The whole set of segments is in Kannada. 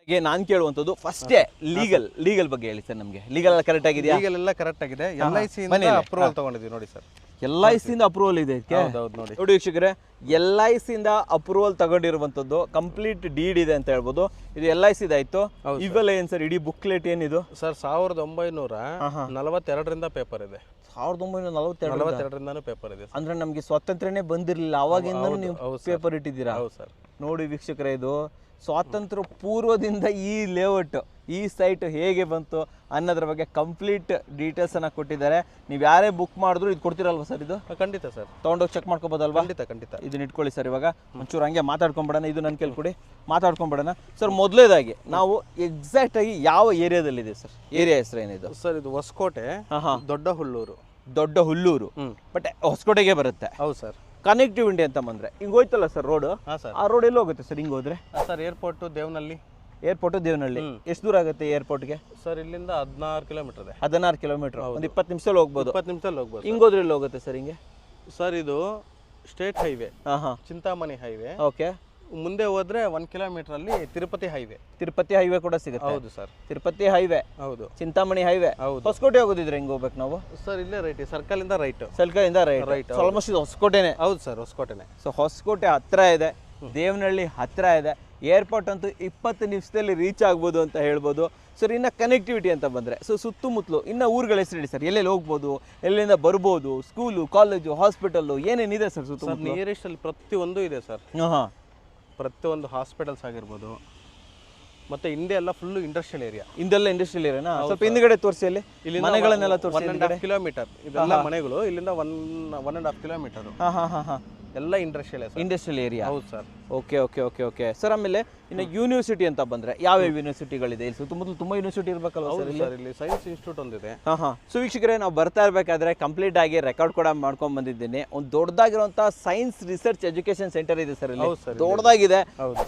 ನಾನು ಕೇಳುವಂಥದ್ದು ಫಸ್ಟೇ ಲೀಗಲ್ ಬಗ್ಗೆ ಹೇಳಿ ಸರ್. ನಮಗೆ ಲೀಗಲ್ ಕರೆಕ್ಟ್ ಆಗಿದೆಯಾ? ಲೀಗಲ್ ಎಲ್ಲ ಕರೆಕ್ಟ್ ಆಗಿದೆ. LIC ಇಂದ ಅಪ್ರೂವಲ್ ತಗೊಂಡಿದ್ದೀವಿ ನೋಡಿ ಸರ್. LIC ಇಂದ ಅಪ್ರೂವಲ್ ಇದೆ ಇದಕ್ಕೆ. ನೋಡಿ ವೀಕ್ಷಕರೇ, LIC ಇಂದ ಅಪ್ರೂವಲ್ ತಗೊಂಡಿರುವಂಥದ್ದು ಕಂಪ್ಲೀಟ್ ಡೀಡ್ ಇದೆ ಅಂತ ಹೇಳ್ಬೋದು. ಇದು LIC ಇದಾಯ್ತು. ಇವೆಲ್ಲ ಏನು ಸರ್ ಇಡೀ ಬುಕ್ಲೆಟ್ ಏನಿದು ಸರ್? 1942ರಿಂದ ಪೇಪರ್ ಇದೆ. 1942ರಿಂದಾನು ಪೇಪರ್ ಇದೆ. ಅಂದ್ರೆ ನಮಗೆ ಸ್ವಾತಂತ್ರ್ಯನೇ ಬಂದಿರಲಿಲ್ಲ, ಅವಾಗಿಂದ ನೀವು ಪೇಪರ್ ಇಟ್ಟಿದ್ದೀರಾ? ಹೌದು ಸರ್. ನೋಡಿ ವೀಕ್ಷಕರೇ, ಇದು ಸ್ವಾತಂತ್ರ್ಯ ಪೂರ್ವದಿಂದ ಈ ಲೇಔಟ್, ಈ ಸೈಟ್ ಹೇಗೆ ಬಂತು ಅನ್ನೋದ್ರ ಬಗ್ಗೆ ಕಂಪ್ಲೀಟ್ ಡೀಟೇಲ್ಸ್ ಅನ್ನ ಕೊಟ್ಟಿದ್ದಾರೆ. ನೀವು ಯಾರೇ ಬುಕ್ ಮಾಡಿದ್ರು ಇದು ಕೊಡ್ತೀರಲ್ವಾ ಸರ್? ಇದು ಖಂಡಿತ ಸರ್. ತೊಗೊಂಡೋಗಿ ಚೆಕ್ ಮಾಡ್ಕೋಬೋದಲ್ವಾ? ಖಂಡಿತ. ಇದನ್ನ ಇಟ್ಕೊಳ್ಳಿ ಸರ್. ಇವಾಗ ಒಂಚೂರು ಹಂಗೆ ಮಾತಾಡ್ಕೊಂಡ್ಬಿಡೋಣ. ಇದು ನನ್ನ ಕೇಳ್ಕೊಡಿ, ಮಾತಾಡ್ಕೊಂಡ್ಬಿಡೋಣ ಸರ್. ಮೊದಲೇದಾಗಿ ನಾವು ಎಕ್ಸಾಕ್ಟ್ ಆಗಿ ಯಾವ ಏರಿಯಾದಲ್ಲಿದೆ ಸರ್? ಏರಿಯಾ ಹೆಸರು ಏನಿದು ಸರ್? ಇದು ಹೊಸಕೋಟೆ, ದೊಡ್ಡ ಹುಲ್ಲೂರು. ದೊಡ್ಡ ಹುಲ್ಲೂರು, ಬಟ್ ಹೊಸಕೋಟೆಗೆ ಬರುತ್ತೆ. ಹೌದು ಸರ್. ಕನೆಕ್ಟಿವಿಟಿ ಅಂತ ಬಂದ್ರೆ ಹಿಂಗೆ ಹೋಯ್ತಲ್ಲ ಸರ್ ರೋಡ್, ಆ ರೋಡ್ ಎಲ್ಲಿ ಹೋಗುತ್ತೆ ಸರ್ ಹಿಂಗೆ ಹೋದ್ರೆ? Sir airport Devanahalli. Airport Devanahalli. ಎಷ್ಟು ದೂರ ಆಗುತ್ತೆ ಏರ್ಪೋರ್ಟ್ಗೆ? ಸರ್ ಇಲ್ಲಿಂದ 16 ಕಿಲೋಮೀಟರ್ ಇದೆ. 16 ಕಿಲೋಮೀಟರ್, ಒಂದು 20 ನಿಮಿಷದಲ್ಲಿ ಹೋಗ್ಬೋದು. 20 ನಿಮಿಷದಲ್ಲಿ ಹೋಗ್ಬೋದು. ಹಿಂಗೋದ್ರೆ ಎಲ್ಲಿ ಹೋಗುತ್ತೆ ಸರ್ ಹಿಂಗೆ? ಸರ್ ಇದು state highway, Chintamani highway. Okay. ಮುಂದೆ ಹೋದ್ರೆ 1 ಕಿಲೋಮೀಟರ್ ಅಲ್ಲಿ ತಿರುಪತಿ ಹೈವೇ. ತಿರುಪತಿ ಹೈವೇ ಕೂಡ ಸಿಗುತ್ತೆ? ಹೌದು ಸರ್. ತಿರುಪತಿ ಹೈವೇ, ಹೌದು. ಚಿಂತಾಮಣಿ ಹೈವೇ. ಹೊಸಕೋಟೆ ಹೋಗೋದಿದ್ರೆ ಹೆಂಗ್ ಹೋಗ್ಬೇಕು ನಾವು? ಸರ್ ಇಲ್ಲೇ ರೈಟ್, ಸರ್ಕಲ್ ಇಂದ ರೈಟ್. ಸರ್ಕಲ್ ಇಂದ ರೈಟ್. ಆಲ್ಮೋಸ್ಟ್ ಇದು ಹೊಸಕೋಟೆನೆ. ಹೌದು ಸರ್, ಹೊಸಕೋಟೆನೆ. ಸೊ ಹೊಸಕೋಟೆ ಹತ್ರ ಇದೆ, ದೇವನಹಳ್ಳಿ ಹತ್ರ ಇದೆ. ಏರ್ಪೋರ್ಟ್ ಅಂತೂ 20 ನಿಮಿಷದಲ್ಲಿ ರೀಚ್ ಆಗ್ಬೋದು ಅಂತ ಹೇಳ್ಬೋದು ಸರ್. ಇನ್ನು ಕನೆಕ್ಟಿವಿಟಿ ಅಂತ ಬಂದರೆ ಸೊ ಸುತ್ತಮುತ್ತಲು ಇನ್ನು ಊರುಗಳ ಹೆಸರು ಹೇಳಿ ಸರ್. ಎಲ್ಲೆಲ್ಲಿ ಹೋಗ್ಬೋದು, ಎಲ್ಲಿಂದ ಬರ್ಬೋದು? ಸ್ಕೂಲು, ಕಾಲೇಜು, ಹಾಸ್ಪಿಟಲ್ಲು ಏನೇನಿದೆ ಸರ್ ಸುತ್ತಮುತ್ತಲು? ನಿಯರೆಸ್ಟ್ ಅಲ್ಲಿ ಪ್ರತಿಯೊಂದು ಇದೆ ಸರ್. ಹಾಂ, ಪ್ರತಿಯೊಂದು ಹಾಸ್ಪಿಟಲ್ಸ್ ಆಗಿರ್ಬೋದು. ಮತ್ತೆ ಹಿಂದೆ ಎಲ್ಲ ಫುಲ್ ಇಂಡಸ್ಟ್ರಿಯಲ್ ಏರಿಯಾ. ಹಿಂದೆಲ್ಲ ಇಂಡಸ್ಟ್ರಿಯಲ್ ಏರಿಯಾನಾ? ಸ್ವಲ್ಪ ಹಿಂದ್ಗಡೆ ತೋರಿಸಿ. ಅಲ್ಲಿ ಮನೆಗಳನ್ನೆಲ್ಲ ತೋರಿಸಿ. 1.5 ಕಿಲೋಮೀಟರ್ ಇದೆಲ್ಲ ಮನೆಗಳು. ಇಲ್ಲಿಂದ 1.5 ಕಿಲೋಮೀಟರ್ ಎಲ್ಲ ಇಂಡಸ್ಟ್ರಿಯಲ್ ಏರಿಯಾ. ಹೌದು ಸರ್. Okay sir. ಆಮೇಲೆ ಇನ್ನು ಯೂನಿವರ್ಸಿಟಿ ಅಂತ ಬಂದ್ರೆ ಯಾವ್ಯಾವ ಯೂನಿವರ್ಸಿಟಿಗಳಿದೆ ಇಲ್ಲಿ ಸುತ್ತಮುತ್ತಲು? ತುಂಬಾ ಯೂನಿವರ್ಸಿಟಿ ಇರಬೇಕಲ್ಲ ಸರ್ ಇಲ್ಲಿ? ಸೈನ್ಸ್ ಇನ್ಸ್ಟಿಟ್ಯೂಟ್ ಒಂದಿದೆ. ಸೊ ವೀಕ್ಷಕರೇ, ನಾವು ಬರ್ತಾ ಇರಬೇಕಾದ್ರೆ ಕಂಪ್ಲೀಟ್ ಆಗಿ ರೆಕಾರ್ಡ್ ಕೂಡ ಮಾಡ್ಕೊಂಡ್ ಬಂದಿದ್ದೀನಿ. ಒಂದು ದೊಡ್ಡದಾಗಿರುವಂತಹ ಸೈನ್ಸ್ ರಿಸರ್ಚ್ ಎಜುಕೇಶನ್ ಸೆಂಟರ್ ಇದೆ ಸರ್ ಇಲ್ಲಿ. ದೊಡ್ಡದಾಗಿದೆ.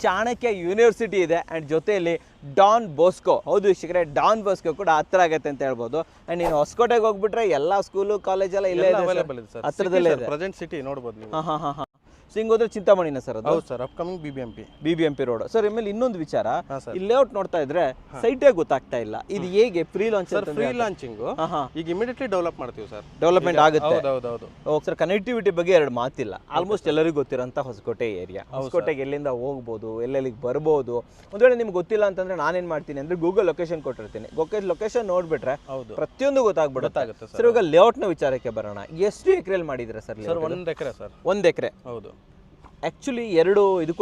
ಚಾಣಕ್ಯ ಯೂನಿವರ್ಸಿಟಿ ಇದೆ ಅಂಡ್ ಜೊತೆಯಲ್ಲಿ ಡಾನ್ ಬೋಸ್ಕೋ. ಹೌದು ವೀಕ್ಷಕರೇ, ಡಾನ್ ಬೋಸ್ಕೋ ಕೂಡ ಹತ್ರ ಆಗತ್ತೆ ಅಂತ ಹೇಳ್ಬೋದು. ಅಂಡ್ ನೀನು ಹೊಸಕೋಟೆಗೆ ಹೋಗ್ಬಿಟ್ರೆ ಎಲ್ಲಾ ಸ್ಕೂಲು, ಕಾಲೇಜ್ ಎಲ್ಲ ಇಲ್ಲೇ ಅವೈಲೇಬಲ್ ಇದೆ ಸರ್. ಹತ್ರದಲ್ಲೇ ಇದೆ. ಪ್ರೆಸೆಂಟ್ ಸಿಟಿ ನೋಡಬಹುದು ನೀವು. ಸೊ ಹಿಂಗೋದ್ರೆ ಚಿಂತಾಮಣಿನ ಸರ್ ಅದು? ಹೌದು sir. Upcoming BBMP road sir. ಆಮೇಲೆ ಇನ್ನೊಂದು ವಿಚಾರ, ಇಲ್ಲಿ ಲೇಔಟ್ ನೋಡ್ತಾ ಇದ್ರೆ ಸೈಟೇ ಗೊತ್ತಾಗ್ತಾ ಇಲ್ಲ. ಇದು ಹೇಗೆ ಫ್ರೀ ಲಾಂಚ್? ಫ್ರೀ ಲಾಂಚಿಂಗ್ ಈಗ ಇಮಿಡಿಯೇಟ್ಲಿ ಡೆವಲಪ್ ಮಾಡ್ತೀವಿ ಸರ್. ಡೆವಲಪ್ಮೆಂಟ್ ಆಗುತ್ತೆ. ಹೌದು. Okay sir. ಕನೆಕ್ಟಿವಿಟಿ ಬಗ್ಗೆ ಎರಡು ಮಾತಿಲ್ಲ. ಆಲ್ಮೋಸ್ಟ್ ಎಲ್ಲರಿಗೂ ಗೊತ್ತಿರೋಂಥ ಹೊಸಕೋಟೆ ಏರಿಯಾ. ಹೊಸಕೋಟೆಗೆ ಎಲ್ಲಿಂದ ಹೋಗ್ಬೋದು, ಎಲ್ಲೆಲ್ಲಿಗೆ ಬರ್ಬೋದು. ಒಂದ್ ವೇಳೆ ನಿಮ್ಗೆ ಗೊತ್ತಿಲ್ಲ ಅಂತಂದ್ರೆ ನಾನೇನ್ ಮಾಡ್ತೀನಿ ಅಂದ್ರೆ ಗೂಗಲ್ ಲೊಕೇಶನ್ ಕೊಟ್ಟಿರ್ತೀನಿ. ಲೊಕೇಶನ್ ನೋಡ್ಬಿಟ್ರೆ ಪ್ರತಿಯೊಂದು ಗೊತ್ತಾಗ್ಬಿಡುತ್ತೆ ಸರ್. ಇವಾಗ ಲೇಔಟ್ ನ ವಿಚಾರಕ್ಕೆ ಬರೋಣ. ಎಷ್ಟು ಎಕರೆಯಲ್ಲಿ ಮಾಡಿದ್ರೆ ಸರ್? 1 ಎಕರೆ ಸರ್. 1 ಎಕರೆ. ಹೌದು. ಆಕ್ಚುಲಿ 2 ಇದು